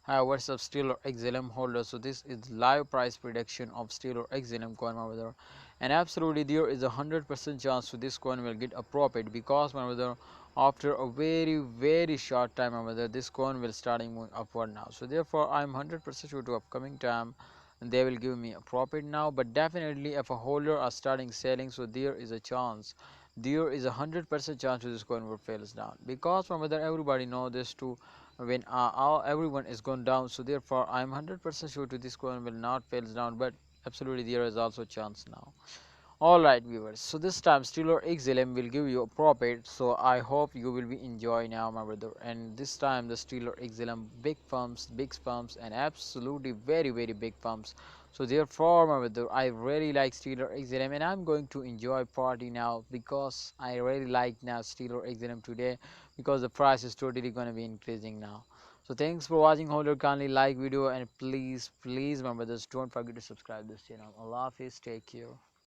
Hi, what's up, Stellar XLM holder? So this is live price prediction of Stellar XLM coin, my brother, and absolutely there is 100% chance to this coin will get a profit because, my brother, after a very short time, my brother, this coin will starting moving upward now. So therefore, I'm 100% sure to upcoming time they will give me a profit now. But definitely, if a holder are starting selling, so there is a chance. There is 100% chance to this coin will fails down because, my brother, everybody know this too when everyone is gone down. So therefore I'm 100% sure to this coin will not fails down, but absolutely there is also chance now. Alright viewers, so this time Stellar XLM will give you a profit, so I hope you will be enjoy now, my brother. And this time the Stellar XLM big pumps and absolutely very big pumps. So therefore, my brother, I really like Stellar XLM and I'm going to enjoy party now because I really like now Stellar XLM today because the price is totally going to be increasing now. So thanks for watching. Holder, kindly like video and please my brothers don't forget to subscribe this channel. Allah Hafiz, take care.